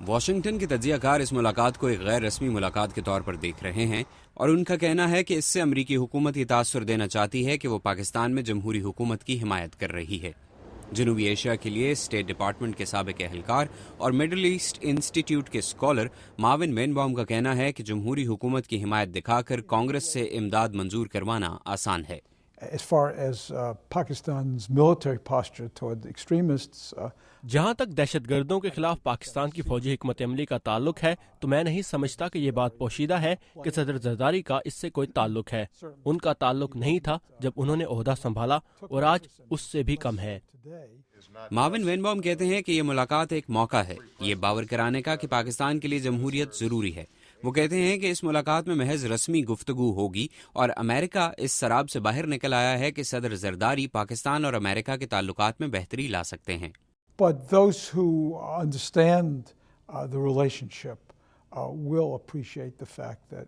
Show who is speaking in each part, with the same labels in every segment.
Speaker 1: Washington کے تجزیہ کار اس ملاقات کو ایک غیر رسمی ملاقات کے طور پر دیکھ رہے ہیں اور ان کا کہنا ہے کہ اس سے امریکی حکومت یہ تاثر دینا چاہتی ہے کہ وہ پاکستان میں جمہوری حکومت کی حمایت کر رہی ہے۔ جنوبی ایشیا کے لیے اسٹیٹ ڈپارٹمنٹ کے سابق اہلکار اور مڈل ایسٹ انسٹی ٹیوٹ کے اسکالر مارون وینبام کا کہنا ہے کہ جمہوری حکومت کی حمایت دکھا کر کانگریس سے امداد منظور کروانا آسان ہے۔
Speaker 2: As far as Pakistan's military posture toward the extremists,
Speaker 3: جہاں تک دہشت گردوں کے خلاف پاکستان کی فوجی حکمت عملی کا تعلق ہے تو میں نہیں سمجھتا کہ یہ بات پوشیدہ ہے کہ صدر زرداری کا اس سے کوئی تعلق ہے۔ ان کا تعلق نہیں تھا جب انہوں نے عہدہ سنبھالا اور آج اس سے بھی کم ہے۔
Speaker 1: مارون وینبام کہتے ہیں کہ یہ ملاقات ایک موقع ہے یہ باور کرانے کا کہ پاکستان کے لیے جمہوریت ضروری ہے۔ وہ کہتے ہیں کہ اس ملاقات میں محض رسمی گفتگو ہوگی اور امریکہ اس سراب سے باہر نکل آیا ہے کہ صدر زرداری پاکستان اور امریکہ کے تعلقات میں بہتری لا سکتے ہیں۔
Speaker 2: but those who understand the relationship will appreciate the fact that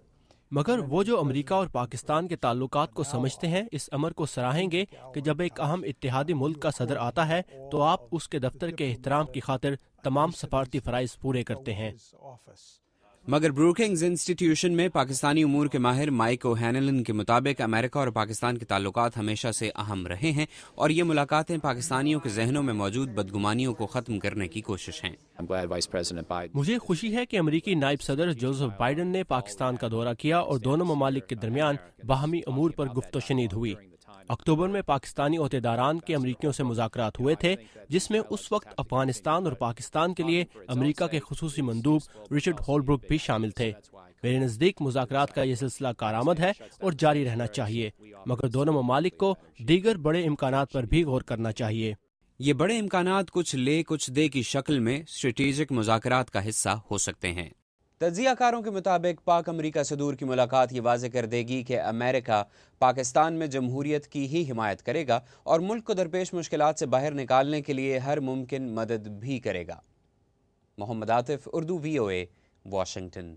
Speaker 3: مگر وہ جو امریکہ اور پاکستان کے تعلقات کو سمجھتے ہیں اس امر کو سراہیں گے کہ جب ایک اہم اتحادی ملک کا صدر آتا ہے تو آپ اس کے دفتر کے احترام کی خاطر تمام سفارتی فرائض پورے کرتے ہیں۔
Speaker 1: مگر بروکنگز انسٹیٹیوشن میں پاکستانی امور کے ماہر مائک اوہینلن کے مطابق امریکہ اور پاکستان کے تعلقات ہمیشہ سے اہم رہے ہیں اور یہ ملاقاتیں پاکستانیوں کے ذہنوں میں موجود بدگمانیوں کو ختم کرنے کی کوشش ہیں۔
Speaker 3: مجھے خوشی ہے کہ امریکی نائب صدر جوزف بائیڈن نے پاکستان کا دورہ کیا اور دونوں ممالک کے درمیان باہمی امور پر گفت و شنید ہوئی۔ اکتوبر میں پاکستانی عہدیداران کے امریکیوں سے مذاکرات ہوئے تھے جس میں اس وقت افغانستان اور پاکستان کے لیے امریکہ کے خصوصی مندوب رچرڈ ہولبروک بھی شامل تھے۔ میرے نزدیک مذاکرات کا یہ سلسلہ کارآمد ہے اور جاری رہنا چاہیے، مگر دونوں ممالک کو دیگر بڑے امکانات پر بھی غور کرنا چاہیے۔
Speaker 1: یہ بڑے امکانات کچھ لے کچھ دے کی شکل میں اسٹریٹجک مذاکرات کا حصہ ہو سکتے ہیں۔ تجزیہ کاروں کے مطابق پاک امریکہ صدور کی ملاقات یہ واضح کر دے گی کہ امریکہ پاکستان میں جمہوریت کی ہی حمایت کرے گا اور ملک کو درپیش مشکلات سے باہر نکالنے کے لیے ہر ممکن مدد بھی کرے گا۔ محمد عاطف، اردو VOA، واشنگٹن۔